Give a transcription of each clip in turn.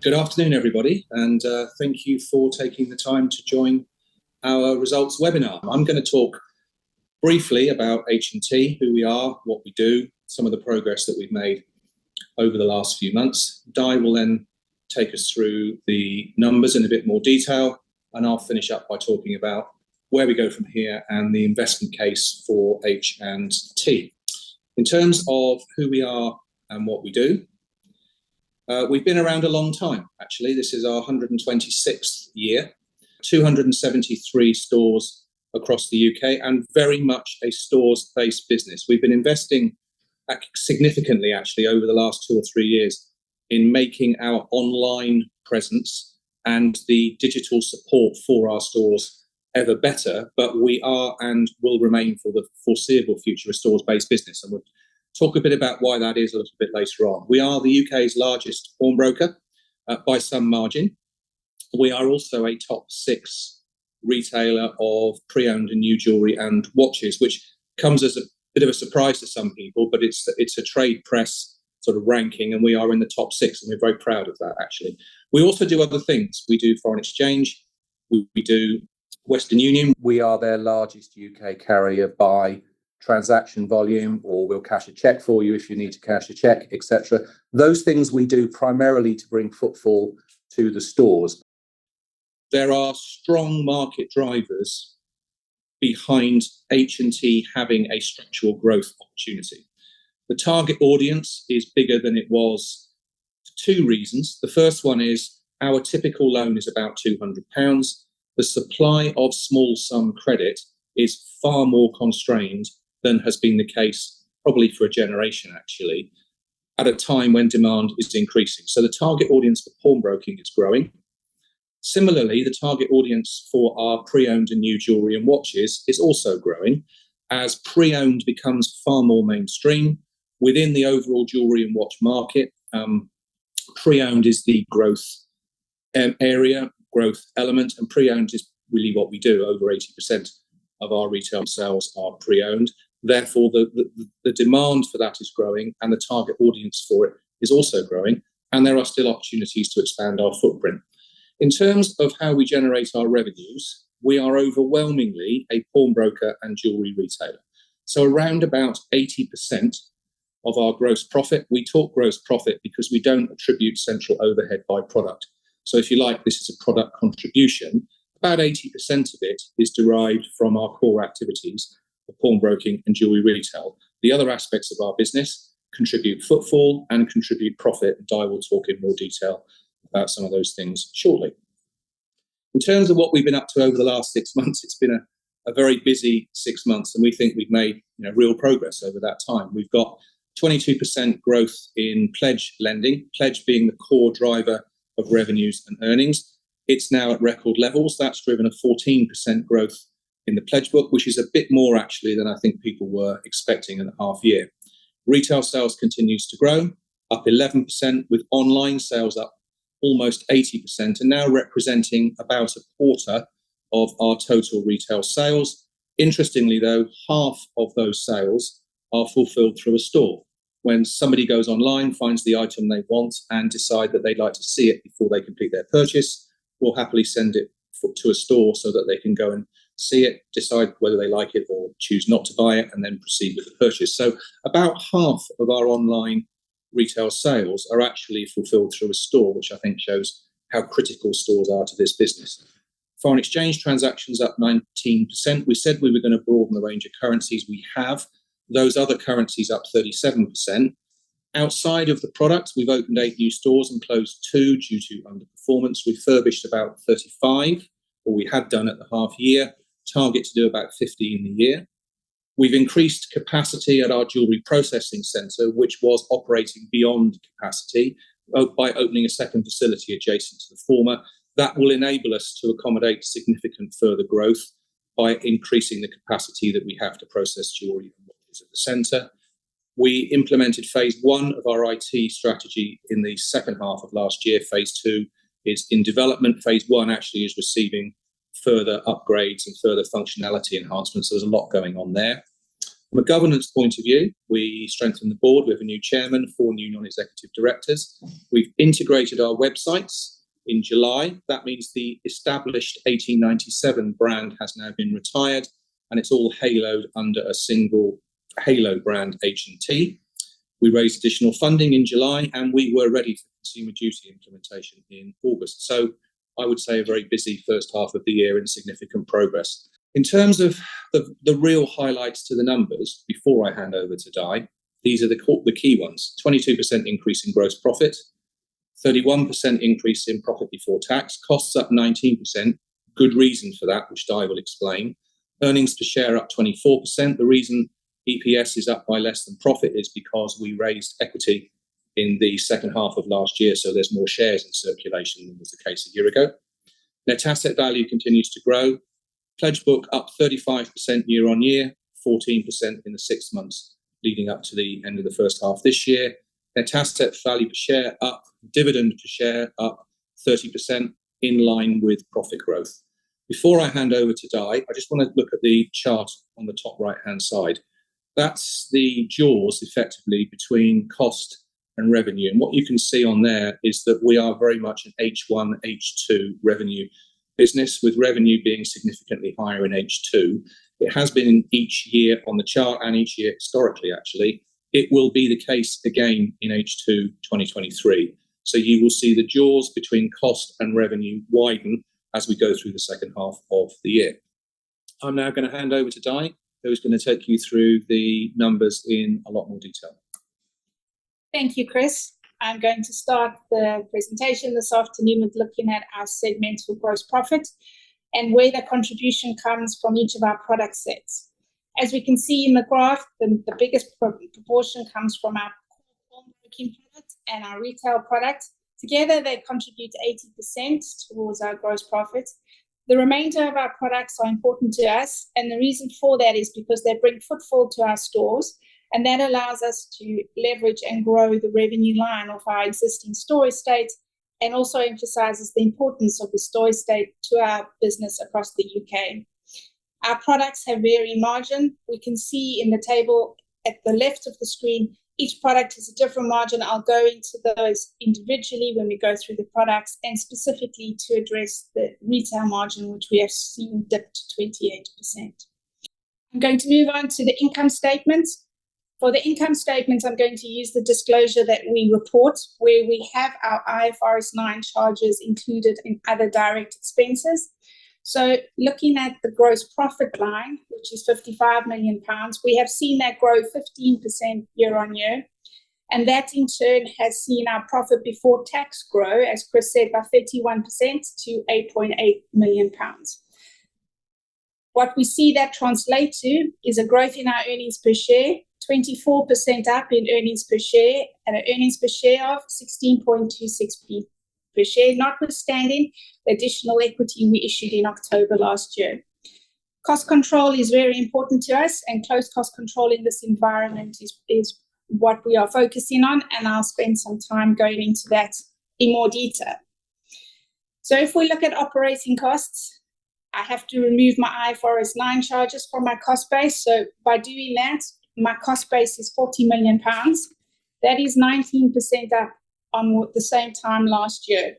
Good afternoon, everybody, and thank you for taking the time to join our results webinar. I'm going to talk briefly about H&T, who we are, what we do, some of the progress that we've made over the last few months. Di will then take us through the numbers in a bit more detail, and I'll finish up by talking about where we go from here and the investment case for H&T. In terms of who we are and what we do, we've been around a long time, actually. This is our 126th year, 273 stores across the UK, and very much a stores-based business. We've been investing significantly, actually, over the last 2 or 3 years in making our online presence and the digital support for our stores ever better, but we are and will remain for the foreseeable future a stores-based business, and we'll talk a bit about why that is a little bit later on. We are the UK's largest pawnbroker by some margin. We are also a top 6 retailer of pre-owned and new jewellery and watches, which comes as a bit of a surprise to some people, but it's a trade press sort of ranking, and we are in the top 6, and we're very proud of that, actually. We also do other things. We do foreign exchange. We do Western Union. We are their largest UK carrier by transaction volume, or we'll cash a cheque for you if you need to cash a cheque, etc. Those things we do primarily to bring footfall to the stores. There are strong market drivers behind H&T having a structural growth opportunity. The target audience is bigger than it was for 2 reasons. The first one is our typical loan is about £200. The supply of small sum credit is far more constrained than has been the case probably for a generation, actually, at a time when demand is increasing. So the target audience for pawnbroking is growing. Similarly, the target audience for our pre-owned and new jewellery and watches is also growing as pre-owned becomes far more mainstream. Within the overall jewellery and watch market, pre-owned is the growth area, growth element, and pre-owned is really what we do. Over 80% of our retail sales are pre-owned. Therefore, the demand for that is growing, and the target audience for it is also growing, and there are still opportunities to expand our footprint. In terms of how we generate our revenues, we are overwhelmingly a pawnbroker and jewellery retailer. So around about 80% of our gross profit, we talk gross profit because we don't attribute central overhead by product. So if you like, this is a product contribution. About 80% of it is derived from our core activities of pawnbroking and jewellery retail. The other aspects of our business contribute footfall and contribute profit, and I will talk in more detail about some of those things shortly. In terms of what we've been up to over the last 6 months, it's been a very busy 6 months, and we think we've made real progress over that time. We've got 22% growth in pledge lending, pledge being the core driver of revenues and earnings. It's now at record levels. That's driven a 14% growth in the pledge book, which is a bit more actually than I think people were expecting in the half year. Retail sales continues to grow, up 11%, with online sales up almost 80%, and now representing about a quarter of our total retail sales. Interestingly, though, half of those sales are fulfilled through a store. When somebody goes online, finds the item they want, and decide that they'd like to see it before they complete their purchase, we'll happily send it to a store so that they can go and see it, decide whether they like it or choose not to buy it, and then proceed with the purchase. So about half of our online retail sales are actually fulfilled through a store, which I think shows how critical stores are to this business. Foreign exchange transactions up 19%. We said we were going to broaden the range of currencies. We have. Those other currencies up 37%. Outside of the products, we've opened 8 new stores and closed 2 due to underperformance. Refurbished about 35, or we had done at the half year. Target to do about 50 in the year. We've increased capacity at our jewellery processing centre, which was operating beyond capacity, by opening a second facility adjacent to the former. That will enable us to accommodate significant further growth by increasing the capacity that we have to process jewellery and watches at the centre. We implemented phase 1 of our IT strategy in the second half of last year. Phase 2 is in development. Phase 1 actually is receiving further upgrades and further functionality enhancements. So there's a lot going on there. From a governance point of view, we strengthened the board. We have a new chairman, 4 new non-executive directors. We've integrated our websites in July. That means the established 1897 brand has now been retired, and it's all haloed under a single halo brand, H&T. We raised additional funding in July, and we were ready for Consumer Duty implementation in August. So I would say a very busy first half of the year and significant progress. In terms of the real highlights to the numbers, before I hand over to Di, these are the key ones. 22% increase in gross profit, 31% increase in profit before tax, costs up 19%, good reason for that, which Di will explain. Earnings per share up 24%. The reason EPS is up by less than profit is because we raised equity in the second half of last year, so there's more shares in circulation than was the case a year ago. Net asset value continues to grow. Pledge book up 35% year on year, 14% in the 6 months leading up to the end of the first half this year. Net asset value per share up, dividend per share up 30% in line with profit growth. Before I hand over to Di, I just want to look at the chart on the top right-hand side. That's the jaws, effectively, between cost and revenue. And what you can see on there is that we are very much an H1, H2 revenue business, with revenue being significantly higher in H2. It has been in each year on the chart and each year historically, actually. It will be the case again in H2 2023. So you will see the jaws between cost and revenue widen as we go through the second half of the year. I'm now going to hand over to Di, who's going to take you through the numbers in a lot more detail. Thank you, Chris. I'm going to start the presentation this afternoon with looking at our segmental gross profit and where the contribution comes from each of our product sets. As we can see in the graph, the biggest proportion comes from our pawnbroking product and our retail product. Together, they contribute 80% towards our gross profit. The remainder of our products are important to us, and the reason for that is because they bring footfall to our stores, and that allows us to leverage and grow the revenue line of our existing store estate, and also emphasizes the importance of the store estate to our business across the UK. Our products have varying margin. We can see in the table at the left of the screen, each product has a different margin. I'll go into those individually when we go through the products, and specifically to address the retail margin, which we have seen dip to 28%. I'm going to move on to the income statement. For the income statement, I'm going to use the disclosure that we report, where we have our IFRS 9 charges included in other direct expenses. So looking at the gross profit line, which is £55 million, we have seen that grow 15% year on year. And that in turn has seen our profit before tax grow, as Chris said, by 31% to £8.8 million. What we see that translate to is a growth in our earnings per share, 24% up in earnings per share, and an earnings per share of 16.26p per share, notwithstanding the additional equity we issued in October last year. Cost control is very important to us, and close cost control in this environment is what we are focusing on, and I'll spend some time going into that in more detail. So if we look at operating costs, I have to remove my IFRS 9 charges from my cost base. So by doing that, my cost base is £40 million. That is 19% up on the same time last year.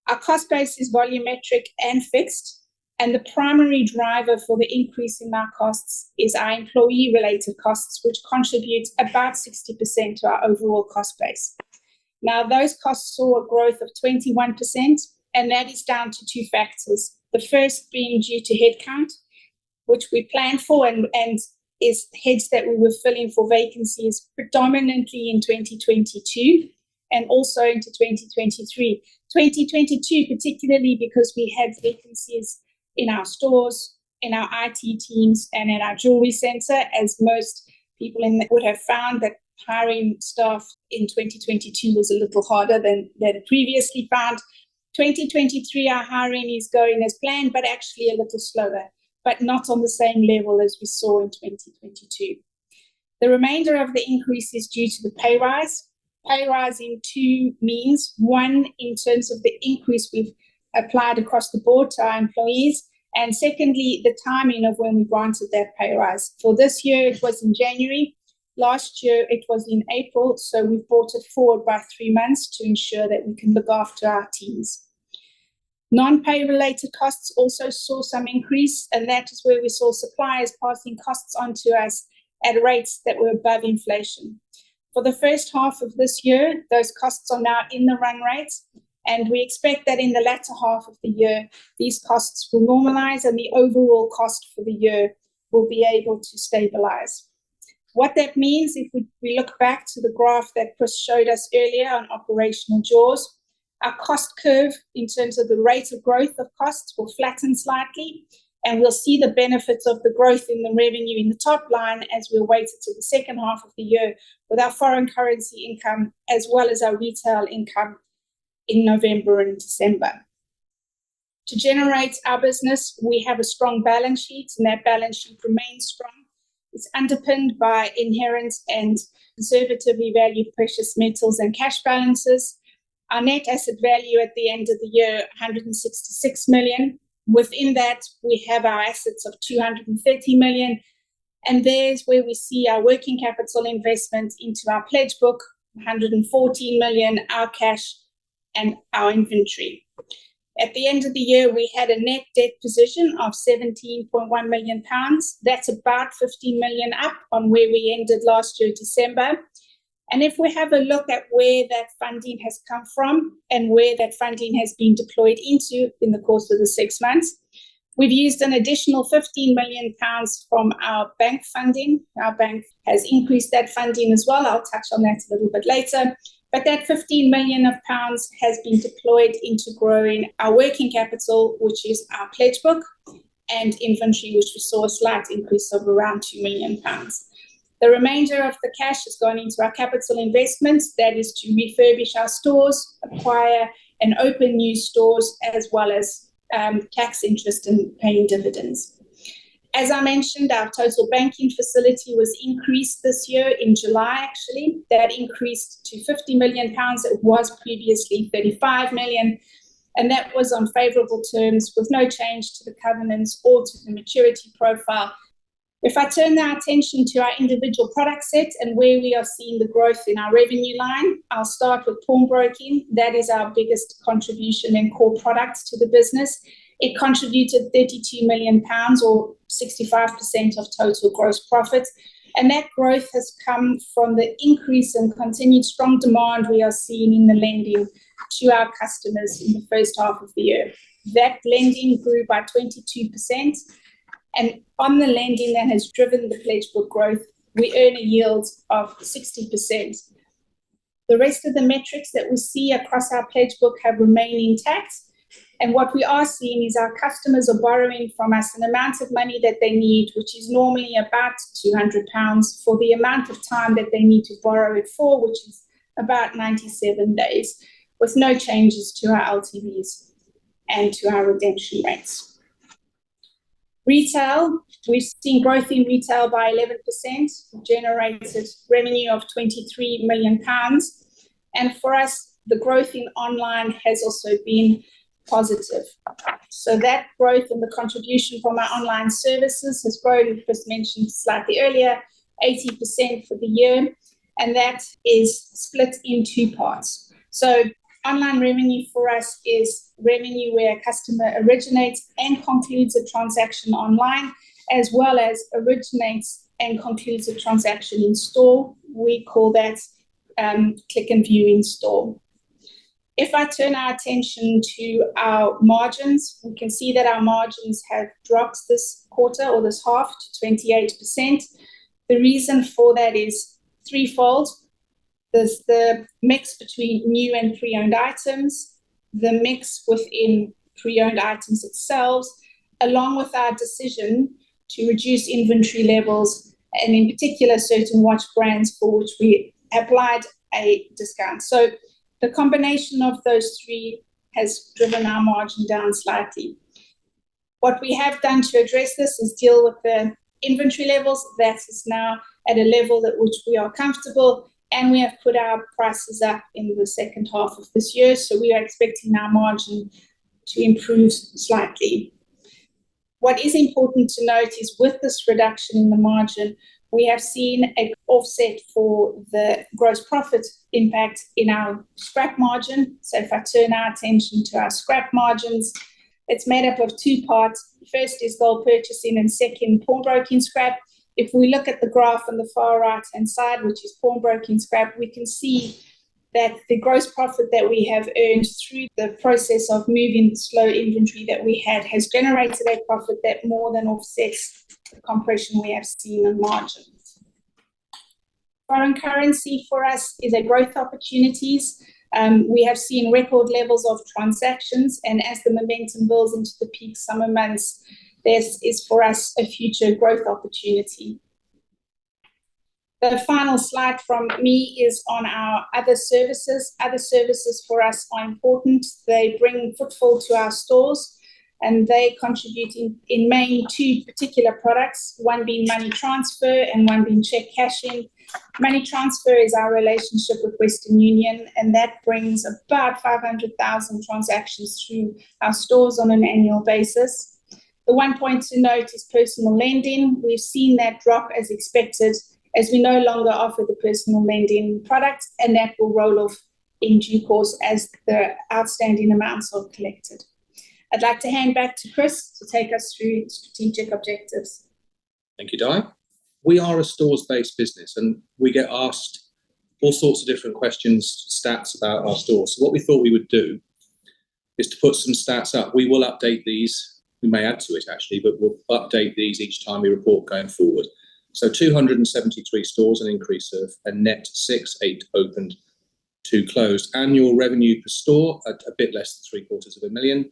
Our cost base is volumetric and fixed, and the primary driver for the increase in our costs is our employee-related costs, which contribute about 60% to our overall cost base. Now, those costs saw a growth of 21%, and that is down to two factors. The first being due to headcount, which we planned for and is heads that we were filling for vacancies predominantly in 2022 and also into 2023. 2022, particularly because we had vacancies in our stores, in our IT teams, and in our jewellery centre, as most people would have found that hiring staff in 2022 was a little harder than previously found. 2023, our hiring is going as planned, but actually a little slower, but not on the same level as we saw in 2022. The remainder of the increase is due to the pay rise. Pay rise in two means. One, in terms of the increase we've applied across the board to our employees, And secondly, the timing of when we granted that pay rise. For this year, it was in January. Last year, it was in April. So we brought it forward by 3 months to ensure that we can look after our teams. Non-pay related costs also saw some increase, and that is where we saw suppliers passing costs on to us at rates that were above inflation. For the first half of this year, those costs are now in the run rates, and we expect that in the latter half of the year, these costs will normalize and the overall cost for the year will be able to stabilize. What that means, if we look back to the graph that Chris showed us earlier on operational jaws, our cost curve in terms of the rate of growth of costs will flatten slightly, and we'll see the benefits of the growth in the revenue in the top line as we're weighted to the second half of the year with our foreign currency income as well as our retail income in November and December. To generate our business, we have a strong balance sheet, and that balance sheet remains strong. It's underpinned by inherent and conservatively valued precious metals and cash balances. Our net asset value at the end of the year, 166 million. Within that, we have our assets of 230 million. And there's where we see our working capital investment into our pledge book, 114 million, our cash, and our inventory. At the end of the year, we had a net debt position of £17.1 million. That's about 15 million up on where we ended last year, December. And if we have a look at where that funding has come from and where that funding has been deployed into in the course of the 6 months, we've used an additional £15 million from our bank funding. Our bank has increased that funding as well. I'll touch on that a little bit later. But that £15 million has been deployed into growing our working capital, which is our pledge book, and inventory, which we saw a slight increase of around £2 million. The remainder of the cash has gone into our capital investments. That is to refurbish our stores, acquire and open new stores, as well as tax interest and paying dividends. As I mentioned, our total banking facility was increased this year in July, actually. That increased to £50 million. It was previously 35 million. And that was on favourable terms with no change to the covenants or to the maturity profile. If I turn our attention to our individual product set and where we are seeing the growth in our revenue line, I'll start with pawnbroking. That is our biggest contribution and core products to the business. It contributed £32 million or 65% of total gross profit. And that growth has come from the increase and continued strong demand we are seeing in the lending to our customers in the first half of the year. That lending grew by 22%. And on the lending that has driven the pledge book growth, we earn a yield of 60%. The rest of the metrics that we see across our pledge book have remained intact. And what we are seeing is our customers are borrowing from us an amount of money that they need, which is normally about £200 for the amount of time that they need to borrow it for, which is about 97 days, with no changes to our LTVs and to our redemption rates. Retail, we've seen growth in retail by 11%, generated revenue of £23 million. And for us, the growth in online has also been positive. So that growth and the contribution from our online services has grown, as mentioned slightly earlier, 80% for the year. And that is split in two parts. So online revenue for us is revenue where a customer originates and concludes a transaction online, as well as originates and concludes a transaction in store. We call that click and view in store. If I turn our attention to our margins, we can see that our margins have dropped this quarter or this half to 28%. The reason for that is threefold. There's the mix between new and pre-owned items, the mix within pre-owned items itself, along with our decision to reduce inventory levels, and in particular certain watch brands for which we applied a discount. So the combination of those three has driven our margin down slightly. What we have done to address this is deal with the inventory levels. That is now at a level at which we are comfortable, and we have put our prices up in the second half of this year, so we are expecting our margin to improve slightly. What is important to note is with this reduction in the margin, we have seen an offset for the gross profit impact in our scrap margin. So if I turn our attention to our scrap margins, it's made up of two parts. First is gold purchasing and second, pawnbroking scrap. If we look at the graph on the far right-hand side, which is pawnbroking scrap, we can see that the gross profit that we have earned through the process of moving slow inventory that we had has generated a profit that more than offsets the compression we have seen in margins. Foreign currency for us is a growth opportunities. We have seen record levels of transactions, and as the momentum builds into the peak summer months, this is for us a future growth opportunity. The final slide from me is on our other services. Other services for us are important. They bring footfall to our stores, and they contribute in main two particular products, one being money transfer and one being cheque cashing. Money transfer is our relationship with Western Union, and that brings about 500,000 transactions through our stores on an annual basis. The one point to note is personal lending. We've seen that drop as expected, as we no longer offer the personal lending product, and that will roll off in due course as the outstanding amounts are collected. I'd like to hand back to Chris to take us through strategic objectives. Thank you, Di. We are a stores-based business, and we get asked all sorts of different questions, stats about our stores. So what we thought we would do is to put some stats up. We will update these. We may add to it, actually, but we'll update these each time we report going forward. So 273 stores, an increase of a net 6, 8 opened, 2 closed. Annual revenue per store at a bit less than £750,000.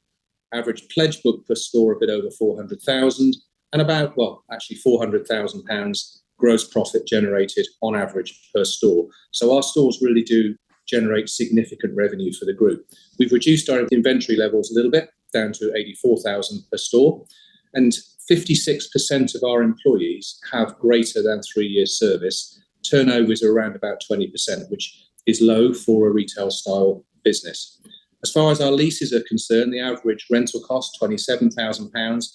Average pledge book per store a bit over 400,000, and about, well, actually £400,000 gross profit generated on average per store. So our stores really do generate significant revenue for the group. We've reduced our inventory levels a little bit, down to 84,000 per store, and 56% of our employees have greater than 3 years service. Turnover is around about 20%, which is low for a retail style business. As far as our leases are concerned, the average rental cost, £27,000,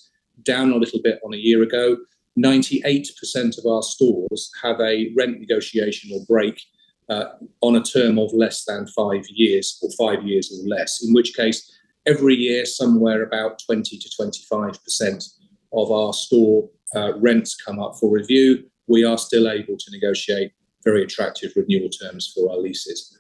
down a little bit on a year ago. 98% of our stores have a rent negotiation or break on a term of less than 5 years, or 5 years or less, in which case every year somewhere about 20 to 25% of our store rents come up for review. We are still able to negotiate very attractive renewal terms for our leases.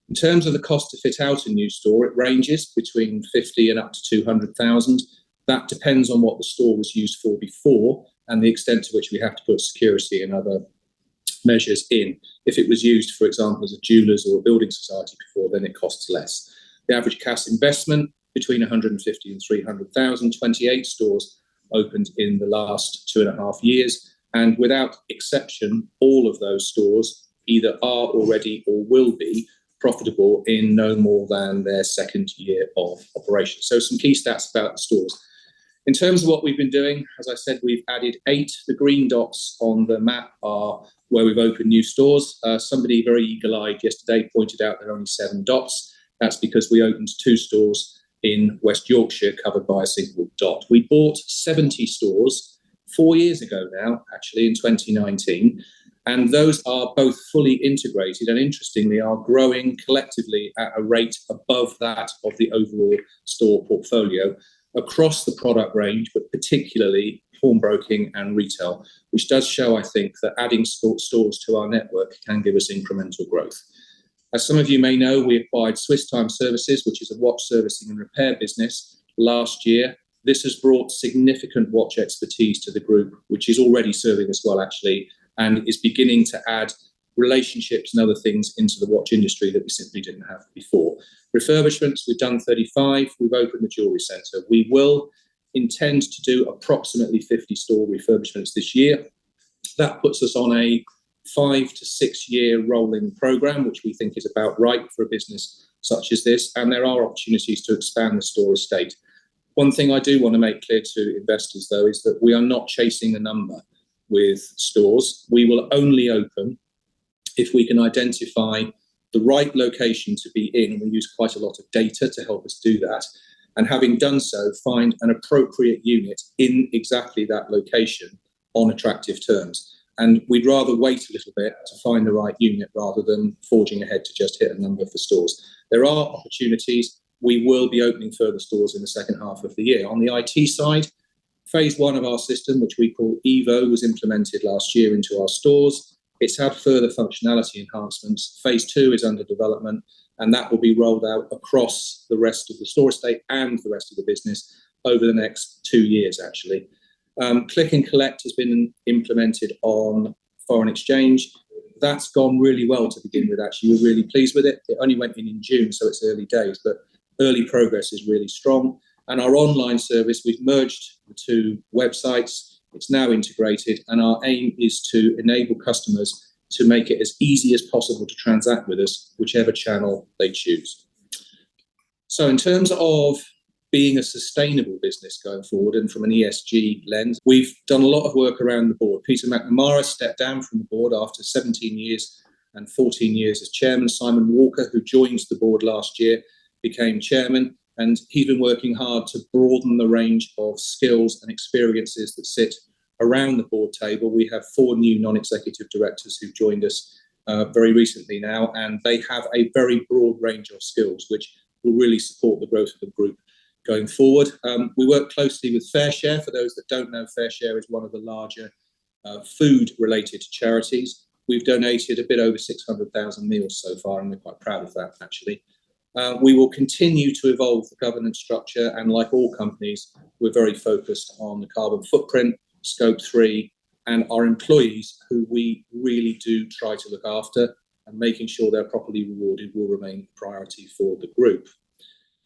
In terms of the cost to fit out a new store, it ranges between 50 and up to 200,000. That depends on what the store was used for before and the extent to which we have to put security and other measures in. If it was used, for example, as a jeweller's or a building society before, then it costs less. The average cash investment between 150 and 300,000, 28 stores opened in the last 2.5 years. And without exception, all of those stores either are already or will be profitable in no more than their second year of operation. So some key stats about the stores. In terms of what we've been doing, as I said, we've added 8. The green dots on the map are where we've opened new stores. Somebody very eagle-eyed yesterday pointed out there are only 7 dots. That's because we opened 2 stores in West Yorkshire covered by a single dot. We bought 70 stores 4 years ago now, actually in 2019, and those are both fully integrated and interestingly are growing collectively at a rate above that of the overall store portfolio across the product range, but particularly pawnbroking and retail, which does show, I think, that adding stores to our network can give us incremental growth. As some of you may know, we acquired Swiss Time Services, which is a watch servicing and repair business, last year. This has brought significant watch expertise to the group, which is already serving us well, actually, and is beginning to add relationships and other things into the watch industry that we simply didn't have before. Refurbishments, we've done 35. We've opened the jewellery centre. We will intend to do approximately 50 store refurbishments this year. That puts us on a 5 to 6 year rolling programme, which we think is about right for a business such as this, and there are opportunities to expand the store estate. One thing I do want to make clear to investors, though, is that we are not chasing a number with stores. We will only open if we can identify the right location to be in. We use quite a lot of data to help us do that. and having done so, find an appropriate unit in exactly that location on attractive terms. And we'd rather wait a little bit to find the right unit rather than forging ahead to just hit a number for stores. There are opportunities. We will be opening further stores in the second half of the year. On the IT side, phase 1 of our system, which we call Evo, was implemented last year into our stores. It's had further functionality enhancements. Phase 2 is under development, and that will be rolled out across the rest of the store estate and the rest of the business over the next 2 years, actually. Click and collect has been implemented on foreign exchange. That's gone really well to begin with, actually. We're really pleased with it. It only went in June, so it's early days, but early progress is really strong. And our online service, we've merged the 2 websites. It's now integrated, and our aim is to enable customers to make it as easy as possible to transact with us, whichever channel they choose. So in terms of being a sustainable business going forward, and from an ESG lens, we've done a lot of work around the board. Peter McNamara stepped down from the board after 17 years and 14 years as chairman. Simon Walker, who joined the board last year, became chairman, and he's been working hard to broaden the range of skills and experiences that sit around the board table. We have 4 new non-executive directors who've joined us very recently now, and they have a very broad range of skills which will really support the growth of the group going forward. We work closely with FareShare. For those that don't know, FareShare is one of the larger food-related charities. We've donated a bit over 600,000 meals so far, and we're quite proud of that, actually. We will continue to evolve the governance structure, and like all companies, we're very focused on the carbon footprint, Scope 3, and our employees, who we really do try to look after, and making sure they're properly rewarded will remain a priority for the group.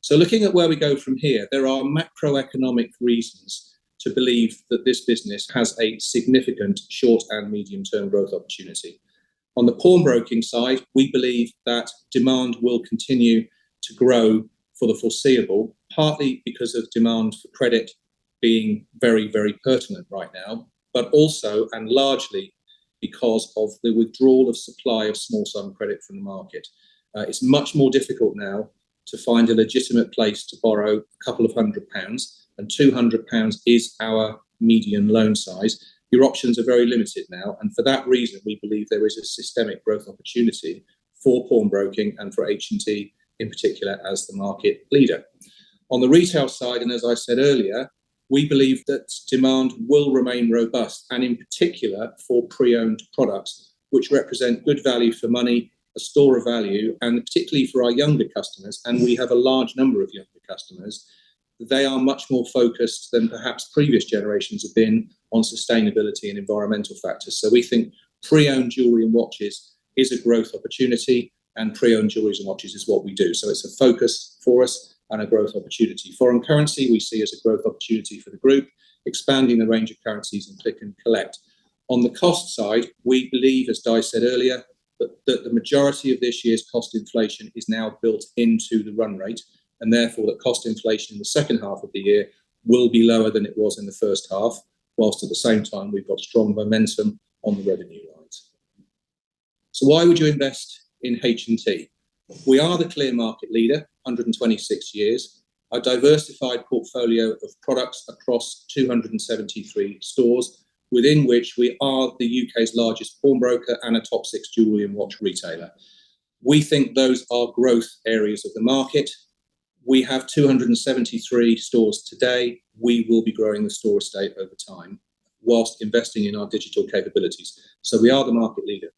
So looking at where we go from here, there are macroeconomic reasons to believe that this business has a significant short and medium-term growth opportunity. On the pawnbroking side, we believe that demand will continue to grow for the foreseeable, partly because of demand for credit being very, very pertinent right now, but also and largely because of the withdrawal of supply of small sum credit from the market. It's much more difficult now to find a legitimate place to borrow a couple of £100, and £200 is our median loan size. Your options are very limited now, and for that reason, we believe there is a systemic growth opportunity for pawnbroking and for H&T in particular as the market leader. On the retail side, and as I said earlier, we believe that demand will remain robust, and in particular for pre-owned products, which represent good value for money, a store of value, and particularly for our younger customers, and we have a large number of younger customers, they are much more focused than perhaps previous generations have been on sustainability and environmental factors. So we think pre-owned jewellery and watches is a growth opportunity, and pre-owned jewellery and watches is what we do. So it's a focus for us and a growth opportunity. Foreign currency we see as a growth opportunity for the group, expanding the range of currencies in click and collect. On the cost side, we believe, as Di said earlier, that the majority of this year's cost inflation is now built into the run rate, and therefore that cost inflation in the second half of the year will be lower than it was in the first half, whilst at the same time we've got strong momentum on the revenue lines. So why would you invest in H&T? We are the clear market leader, 126 years, a diversified portfolio of products across 273 stores, within which we are the UK's largest pawnbroker and a top 6 jewellery and watch retailer. We think those are growth areas of the market. We have 273 stores today. We will be growing the store estate over time, whilst investing in our digital capabilities. So we are the market leader.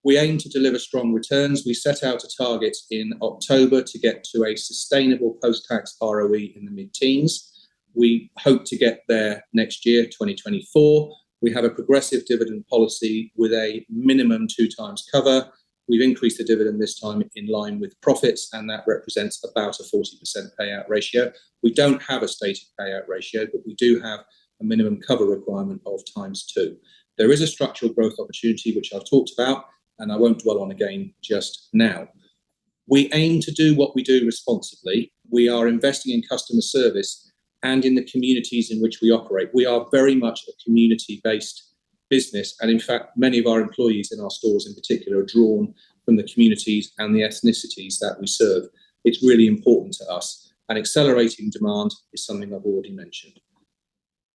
We aim to deliver strong returns. We set out a target in October to get to a sustainable post-tax ROE in the mid-teens. We hope to get there next year, 2024. We have a progressive dividend policy with a minimum 2 times cover. We've increased the dividend this time in line with profits, and that represents about a 40% payout ratio. We don't have a stated payout ratio, but we do have a minimum cover requirement of ×2. There is a structural growth opportunity, which I've talked about, and I won't dwell on again just now. We aim to do what we do responsibly. We are investing in customer service and in the communities in which we operate. We are very much a community-based business, and in fact, many of our employees in our stores in particular are drawn from the communities and the ethnicities that we serve. It's really important to us, and accelerating demand is something I've already mentioned.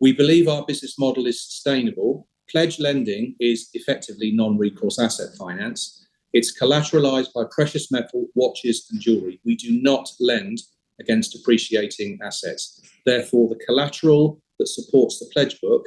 We believe our business model is sustainable. Pledge lending is effectively non-recourse asset finance. It's collateralized by precious metal, watches and jewellery. We do not lend against depreciating assets. Therefore, the collateral that supports the pledge book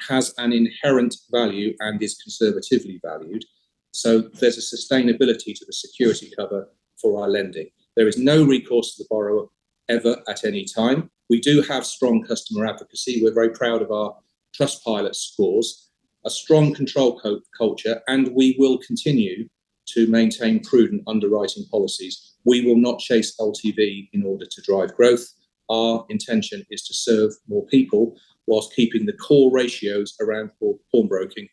has an inherent value and is conservatively valued. So there's a sustainability to the security cover for our lending. There is no recourse to the borrower ever at any time. We do have strong customer advocacy. We're very proud of our Trustpilot scores, a strong control culture, and we will continue to maintain prudent underwriting policies. We will not chase LTV in order to drive growth. Our intention is to serve more people whilst keeping the core ratios around pawnbroking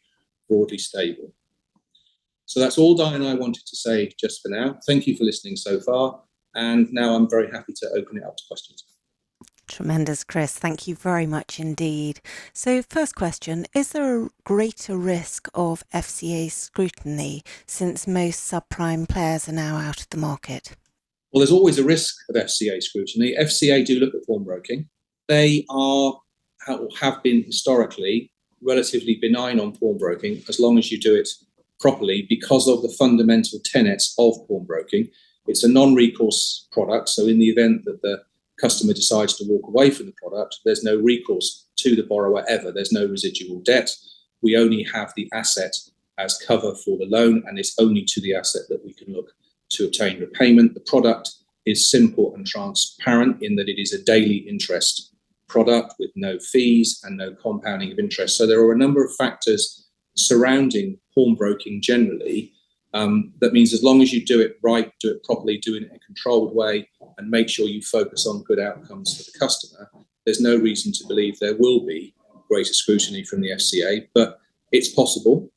broadly stable. So that's all Diane and I wanted to say just for now. Thank you for listening so far. And now I'm very happy to open it up to questions. Tremendous, Chris. Thank you very much indeed. So first question, is there a greater risk of FCA scrutiny since most subprime players are now out of the market? Well, there's always a risk of FCA scrutiny. FCA do look at pawnbroking. They have been historically relatively benign on pawnbroking as long as you do it properly because of the fundamental tenets of pawnbroking. It's a non-recourse product, so in the event that the customer decides to walk away from the product, there's no recourse to the borrower ever. There's no residual debt. We only have the asset as cover for the loan, and it's only to the asset that we can look to obtain repayment. The product is simple and transparent in that it is a daily interest product with no fees and no compounding of interest. So there are a number of factors surrounding pawnbroking generally. That means as long as you do it right, do it properly, do it in a controlled way, and make sure you focus on good outcomes for the customer, there's no reason to believe there will be greater scrutiny from the FCA, but it's possible.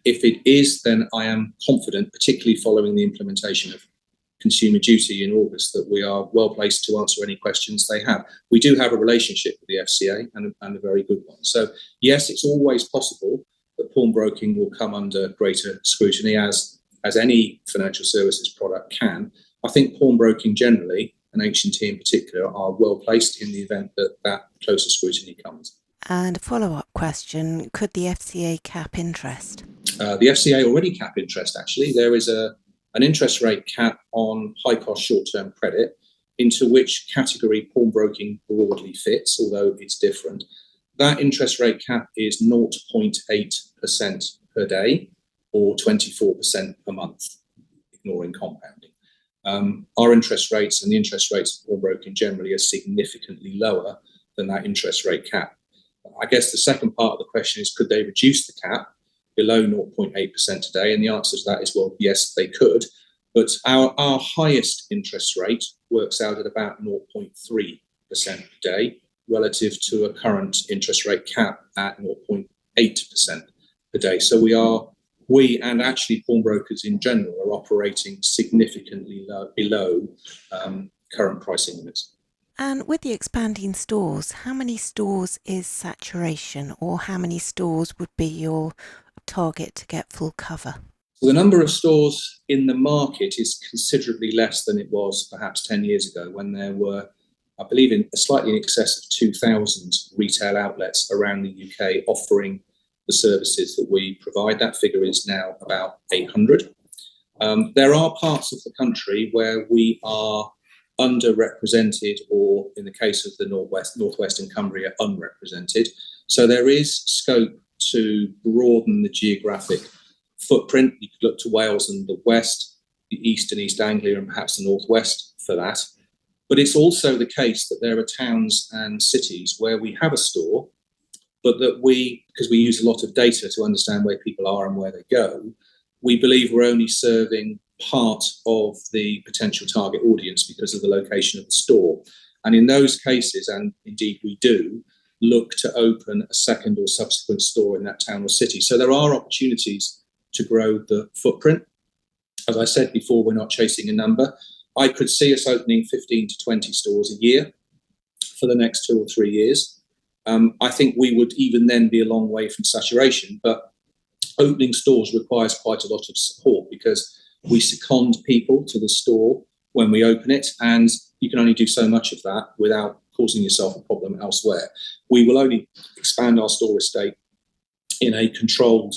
If it is, then I am confident, particularly following the implementation of Consumer Duty in August, that we are well placed to answer any questions they have. We do have a relationship with the FCA and a very good one. So yes, it's always possible that pawnbroking will come under greater scrutiny as any financial services product can. I think pawnbroking generally, and H&T in particular, are well placed in the event that closer scrutiny comes. And a follow-up question, could the FCA cap interest? The FCA already cap interest, actually. There is an interest rate cap on high-cost short-term credit, into which category pawnbroking broadly fits, although it's different. That interest rate cap is 0.8% per day or 24% per month, ignoring compounding. Our interest rates and the interest rates of pawnbroking generally are significantly lower than that interest rate cap. I guess the second part of the question is, could they reduce the cap below 0.8% today? And the answer to that is, well, yes, they could. But our highest interest rate works out at about 0.3% per day, relative to a current interest rate cap at 0.8% per day. So we and actually pawnbrokers in general are operating significantly below current pricing limits. And with the expanding stores, how many stores is saturation, or how many stores would be your target to get full cover? So the number of stores in the market is considerably less than it was perhaps 10 years ago, when there were, I believe, slightly in excess of 2,000 retail outlets around the UK offering the services that we provide. That figure is now about 800. There are parts of the country where we are underrepresented, or in the case of the Northwest and Cumbria, unrepresented. So there is scope to broaden the geographic footprint. You could look to Wales and the West, the East and East Anglia, and perhaps the Northwest for that. But it's also the case that there are towns and cities where we have a store, but that because we use a lot of data to understand where people are and where they go, we believe we're only serving part of the potential target audience because of the location of the store. And in those cases, and indeed we do, look to open a second or subsequent store in that town or city. So there are opportunities to grow the footprint. As I said before, we're not chasing a number. I could see us opening 15 to 20 stores a year for the next 2 or 3 years. I think we would even then be a long way from saturation, but opening stores requires quite a lot of support because we second people to the store when we open it, and you can only do so much of that without causing yourself a problem elsewhere. We will only expand our store estate in a controlled,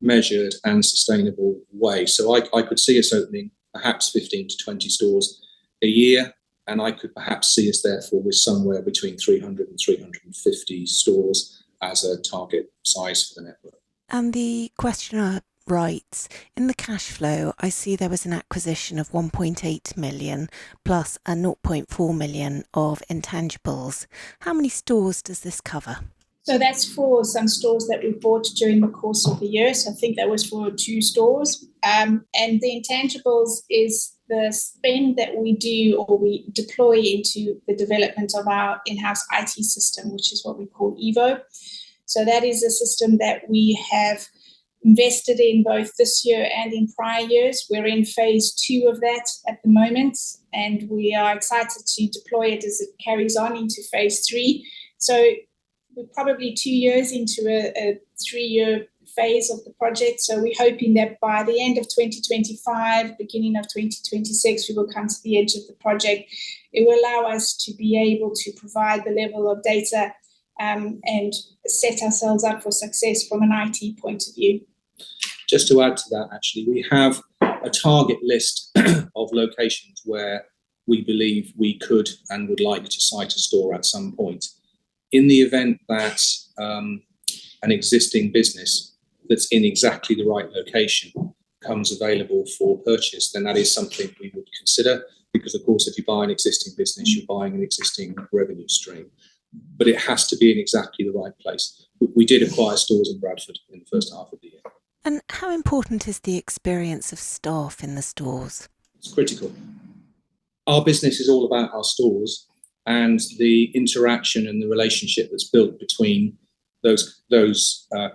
measured and sustainable way. So I could see us opening perhaps 15 to 20 stores a year, and I could perhaps see us therefore with somewhere between 300 and 350 stores as a target size for the network. And the questioner writes, in the cash flow, I see there was an acquisition of 1.8 million plus a 0.4 million of intangibles. How many stores does this cover? So that's for some stores that we bought during the course of the year. So I think that was for 2 stores. And the intangibles is the spend that we do or we deploy into the development of our in-house IT system, which is what we call Evo. So that is a system that we have invested in both this year and in prior years. We're in phase 2 of that at the moment, and we are excited to deploy it as it carries on into phase 3. So we're probably 2 years into a 3-year phase of the project. So we're hoping that by the end of 2025, beginning of 2026, we will come to the edge of the project. It will allow us to be able to provide the level of data and set ourselves up for success from an IT point of view. Just to add to that, actually, we have a target list of locations where we believe we could and would like to site a store at some point. In the event that an existing business that's in exactly the right location comes available for purchase, then that is something we would consider, because of course if you buy an existing business, you're buying an existing revenue stream. But it has to be in exactly the right place. We did acquire stores in Bradford in the first half of the year. And how important is the experience of staff in the stores? It's critical. Our business is all about our stores and the interaction and the relationship that's built between those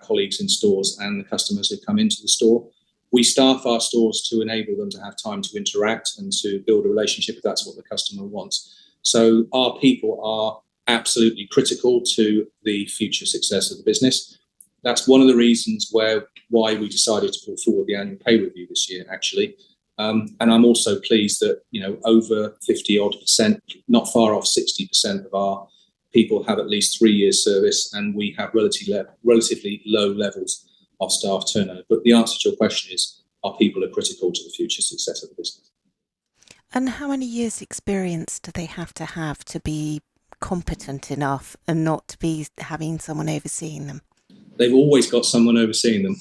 colleagues in stores and the customers who come into the store. We staff our stores to enable them to have time to interact and to build a relationship if that's what the customer wants. So our people are absolutely critical to the future success of the business. That's one of the reasons why we decided to pull forward the annual pay review this year, actually. And I'm also pleased that, over 50-odd%, not far off 60% of our people have at least 3 years service, and we have relatively low levels of staff turnover. But the answer to your question is our people are critical to the future success of the business. And how many years experience do they have to be competent enough and not to be having someone overseeing them? They've always got someone overseeing them.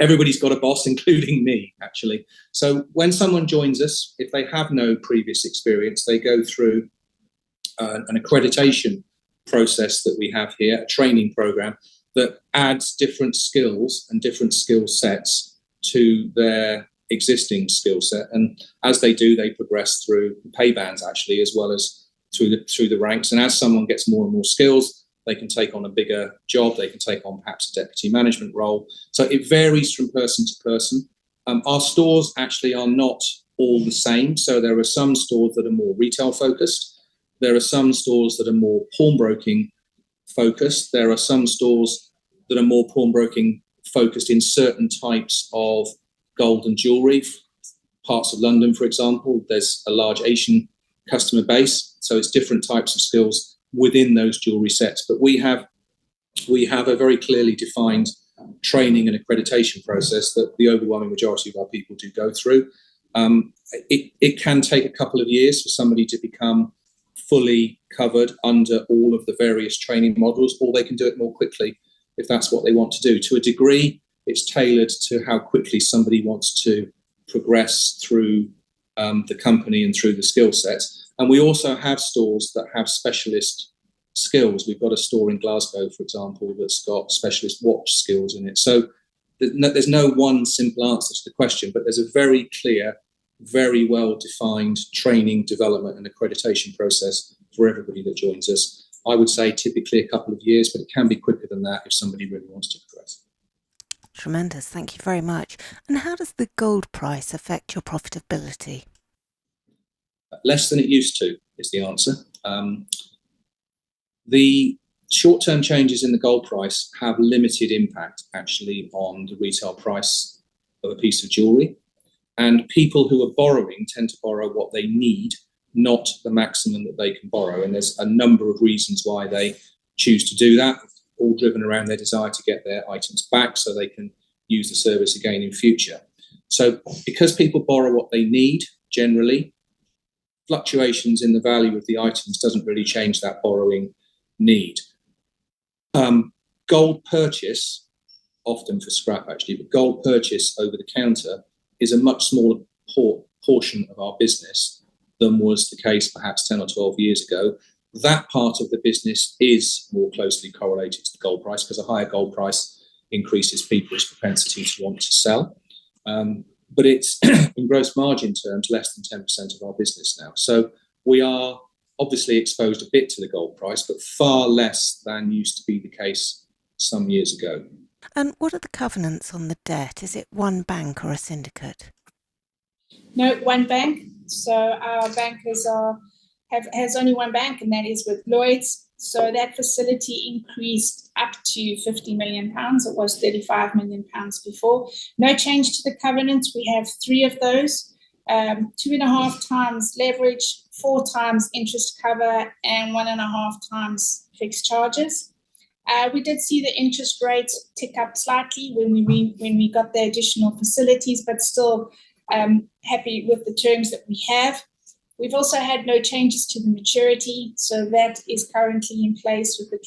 Everybody's got a boss, including me, actually. So when someone joins us, if they have no previous experience, they go through an accreditation process that we have here, a training program that adds different skills and different skill sets to their existing skill set. And as they do, they progress through pay bands, actually, as well as through the ranks. And as someone gets more and more skills, they can take on a bigger job, they can take on perhaps a deputy management role. So it varies from person to person. Our stores actually are not all the same. So there are some stores that are more retail focused. There are some stores that are more pawnbroking focused. There are some stores that are more pawnbroking focused in certain types of gold and jewellery. Parts of London, for example, there's a large Asian customer base. So it's different types of skills within those jewellery sets. But we have a very clearly defined training and accreditation process that the overwhelming majority of our people do go through. It can take a couple of years for somebody to become fully covered under all of the various training modules, or they can do it more quickly if that's what they want to do. To a degree, it's tailored to how quickly somebody wants to progress through the company and through the skill sets. And we also have stores that have specialist skills. We've got a store in Glasgow, for example, that's got specialist watch skills in it. So there's no one simple answer to the question, but there's a very clear, very well-defined training, development and accreditation process for everybody that joins us. I would say typically a couple of years, but it can be quicker than that if somebody really wants to progress. Tremendous. Thank you very much. And how does the gold price affect your profitability? Less than it used to is the answer. The short-term changes in the gold price have limited impact actually on the retail price of a piece of jewellery. And people who are borrowing tend to borrow what they need not the maximum that they can borrow. And there's a number of reasons why they choose to do that, all driven around their desire to get their items back so they can use the service again in future. So because people borrow what they need, generally, fluctuations in the value of the items doesn't really change that borrowing need. Gold purchase, often for scrap actually, but gold purchase over the counter is a much smaller portion of our business than was the case perhaps 10 or 12 years ago. That part of the business is more closely correlated to the gold price because a higher gold price increases people's propensity to want to sell. But it's, in gross margin terms, less than 10% of our business now. So we are obviously exposed a bit to the gold price, but far less than used to be the case some years ago. And what are the covenants on the debt? Is it one bank or a syndicate? No, one bank. So our bankers has only one bank, and that is with Lloyds. So that facility increased up to £50 million. It was £35 million before. No change to the covenants. We have 3 of those, 2.5 times leverage, 4 times interest cover, and 1.5 times fixed charges. We did see the interest rates tick up slightly when we got the additional facilities, but still happy with the terms that we have. We've also had no changes to the maturity, so that is currently in place with the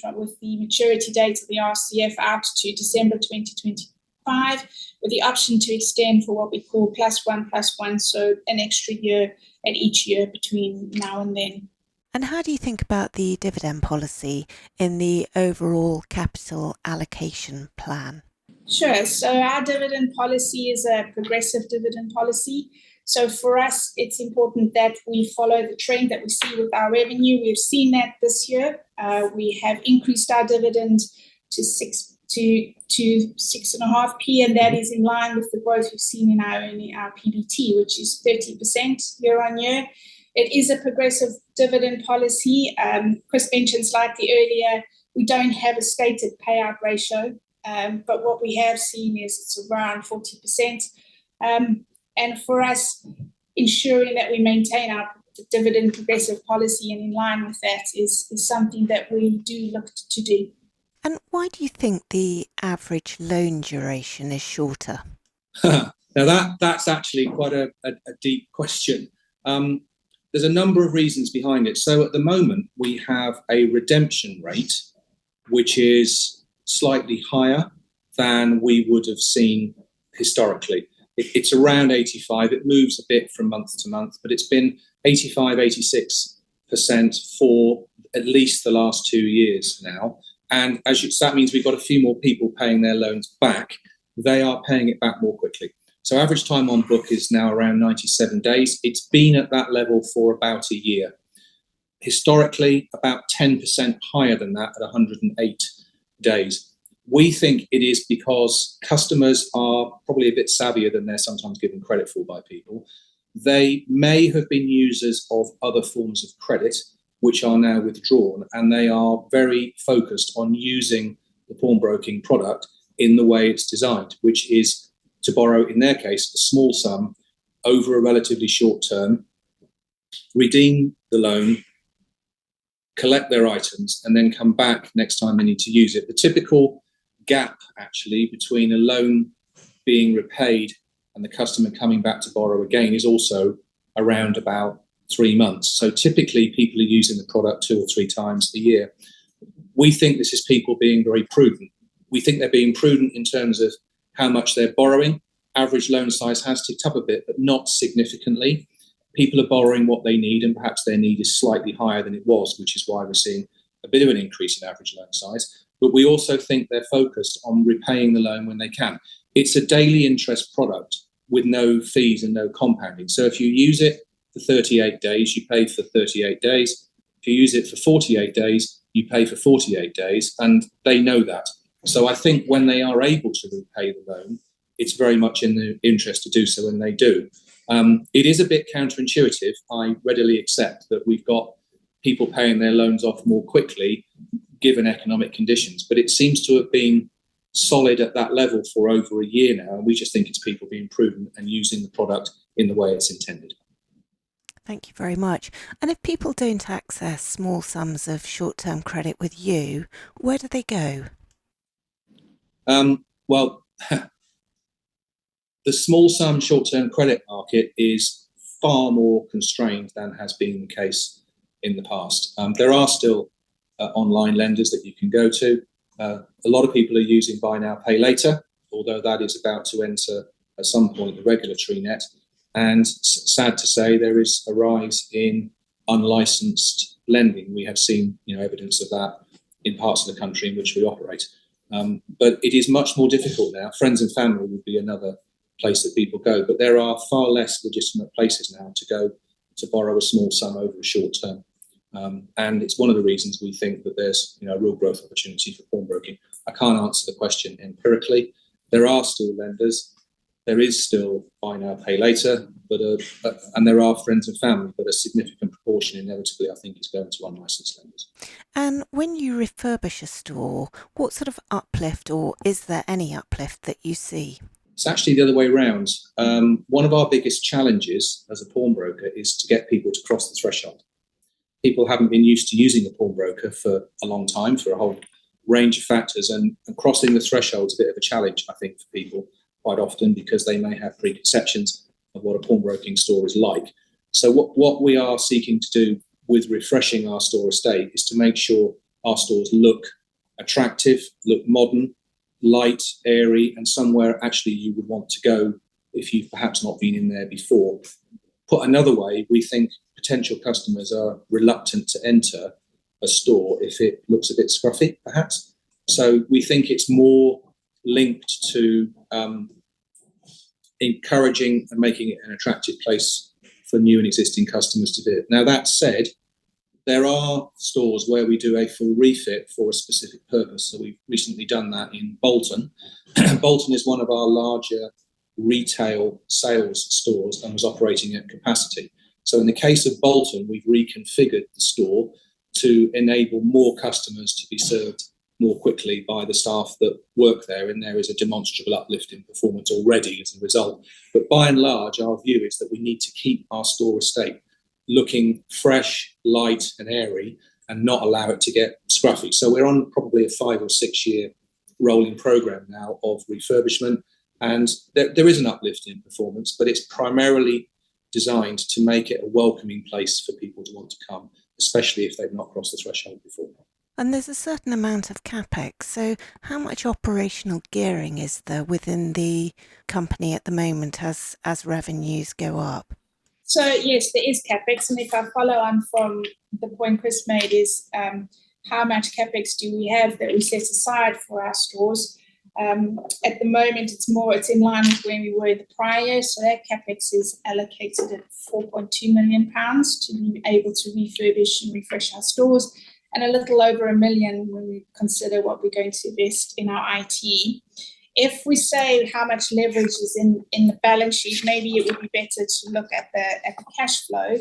maturity date of the RCF out to December 2025, with the option to extend for what we call +1+1, so an extra year at each year between now and then. And how do you think about the dividend policy in the overall capital allocation plan? Sure. So our dividend policy is a progressive dividend policy. So for us, it's important that we follow the trend that we see with our revenue. We've seen that this year. We have increased our dividend to 6.5p, and that is in line with the growth we've seen in our PBT, which is 30% year on year. It is a progressive dividend policy. Chris mentioned slightly earlier, we don't have a stated payout ratio, but what we have seen is it's around 40%. And for us, ensuring that we maintain our dividend progressive policy and in line with that is something that we do look to do. And why do you think the average loan duration is shorter? Now that's actually quite a deep question. There's a number of reasons behind it. So at the moment, we have a redemption rate which is slightly higher than we would have seen historically. It's around 85. It moves a bit from month to month, but it's been 85, 86% for at least the last 2 years now. And that means we've got a few more people paying their loans back. They are paying it back more quickly. So average time on book is now around 97 days. It's been at that level for about a year. Historically, about 10% higher than that at 108 days. We think it is because customers are probably a bit savvier than they're sometimes given credit for by people. They may have been users of other forms of credit, which are now withdrawn, and they are very focused on using the pawnbroking product in the way it's designed, which is to borrow, in their case, a small sum over a relatively short term, redeem the loan, collect their items, and then come back next time they need to use it. The typical gap, actually, between a loan being repaid and the customer coming back to borrow again is also around about 3 months. So typically, people are using the product 2 or 3 times a year. We think this is people being very prudent. We think they're being prudent in terms of how much they're borrowing. Average loan size has ticked up a bit, but not significantly. People are borrowing what they need, and perhaps their need is slightly higher than it was, which is why we're seeing a bit of an increase in average loan size. But we also think they're focused on repaying the loan when they can. It's a daily interest product with no fees and no compounding. So if you use it for 38 days, you pay for 38 days. If you use it for 48 days, you pay for 48 days, and they know that. So I think when they are able to repay the loan, it's very much in their interest to do so, and they do. It is a bit counterintuitive. I readily accept that we've got people paying their loans off more quickly given economic conditions, but it seems to have been solid at that level for over a year now, and we just think it's people being prudent and using the product in the way it's intended. Thank you very much. And if people don't access small sums of short-term credit with you, where do they go? Well, the small sum short-term credit market is far more constrained than has been the case in the past. There are still online lenders that you can go to. A lot of people are using buy now, pay later, although that is about to enter at some point the regulatory net. And sad to say, there is a rise in unlicensed lending. We have seen, evidence of that in parts of the country in which we operate. But it is much more difficult now. Friends and family would be another place that people go, but there are far less legitimate places now to go to borrow a small sum over a short term. And it's one of the reasons we think that there's a real growth opportunity for pawnbroking. I can't answer the question empirically. There are still lenders. There is still buy now, pay later, and there are friends and family, but a significant proportion inevitably, I think, is going to unlicensed lenders. And when you refurbish a store, what sort of uplift, or is there any uplift that you see? It's actually the other way around. One of our biggest challenges as a pawnbroker is to get people to cross the threshold. People haven't been used to using a pawnbroker for a long time for a whole range of factors, and crossing the threshold is a bit of a challenge, I think, for people quite often because they may have preconceptions of what a pawnbroking store is like. So what we are seeking to do with refreshing our store estate is to make sure our stores look attractive, look modern, light, airy, and somewhere actually you would want to go if you've perhaps not been in there before. Put another way, we think potential customers are reluctant to enter a store if it looks a bit scruffy, perhaps. So we think it's more linked to encouraging and making it an attractive place for new and existing customers to do it. Now, that said, there are stores where we do a full refit for a specific purpose. So we've recently done that in Bolton. Bolton is one of our larger retail sales stores and was operating at capacity. So in the case of Bolton, we've reconfigured the store to enable more customers to be served more quickly by the staff that work there, and there is a demonstrable uplift in performance already as a result. But by and large, our view is that we need to keep our store estate looking fresh, light and airy and not allow it to get scruffy. So we're on probably a 5 or 6 year rolling programme now of refurbishment, and there is an uplift in performance, but it's primarily designed to make it a welcoming place for people to want to come, especially if they've not crossed the threshold before. And there's a certain amount of capex. So how much operational gearing is there within the company at the moment as revenues go up? So yes, there is capex, and if I follow on from the point Chris made is how much capex do we have that we set aside for our stores? At the moment, it's in line with where we were the prior year. So that capex is allocated at £4.2 million to be able to refurbish and refresh our stores, and a little over £1 million when we consider what we're going to invest in our IT. If we say how much leverage is in the balance sheet, maybe it would be better to look at the cash flow,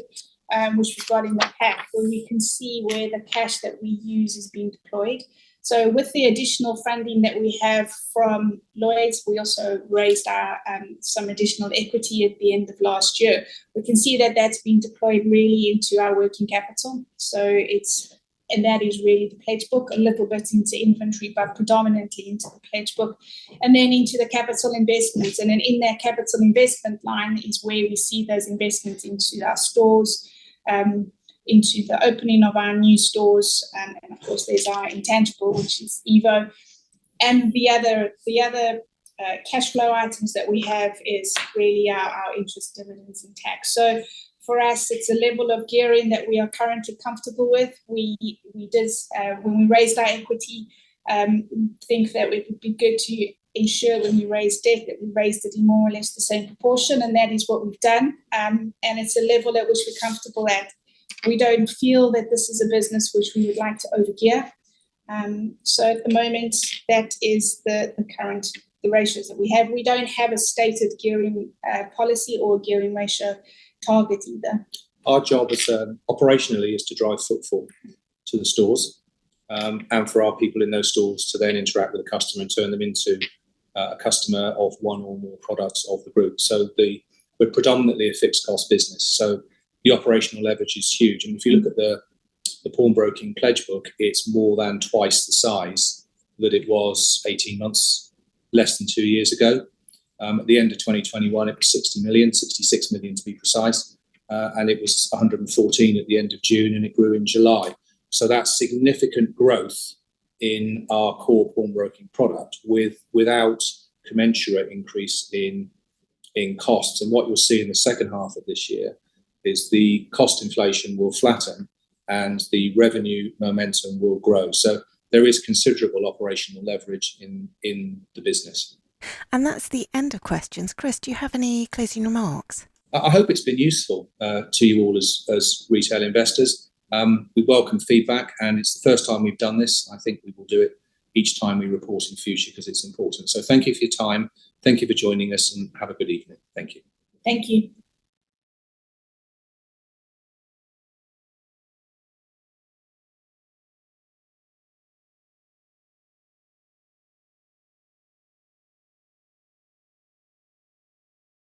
which we've got in the pack, where we can see where the cash that we use is being deployed. So with the additional funding that we have from Lloyds, we also raised our some additional equity at the end of last year. We can see that that's been deployed really into our working capital. And that is really the pledge book, a little bit into inventory, but predominantly into the pledge book, and then into the capital investments. And then in that capital investment line is where we see those investments into our stores, into the opening of our new stores, and of course there's our intangible, which is Evo, and the other cash flow items that we have is really our interest, dividends, and tax. So for us, it's a level of gearing that we are currently comfortable with. We did when we raised our equity, think that it would be good to ensure when we raise debt that we raised it in more or less the same proportion, and that is what we've done. And it's a level at which we're comfortable at. We don't feel that this is a business which we would like to overgear. So at the moment, that is the ratios that we have. We don't have a stated gearing policy or gearing ratio target either. Our job as operationally is to drive footfall to the stores, and for our people in those stores to then interact with the customer and turn them into a customer of one or more products of the group. So we're predominantly a fixed cost business. So the operational leverage is huge. And if you look at the pawnbroking pledge book, it's more than twice the size that it was 18 months, less than 2 years ago. At the end of 2021, it was 60 million, 66 million to be precise, and it was 114 at the end of June, and it grew in July. So that's significant growth in our core pawnbroking product without commensurate increase in costs. And what you'll see in the second half of this year is the cost inflation will flatten and the revenue momentum will grow. So there is considerable operational leverage in the business. And that's the end of questions. Chris, do you have any closing remarks? I hope it's been useful to you all as retail investors. We welcome feedback, and it's the first time we've done this. I think we will do it each time we report in future because it's important. So thank you for your time. Thank you for joining us, and have a good evening. Thank you. Thank you.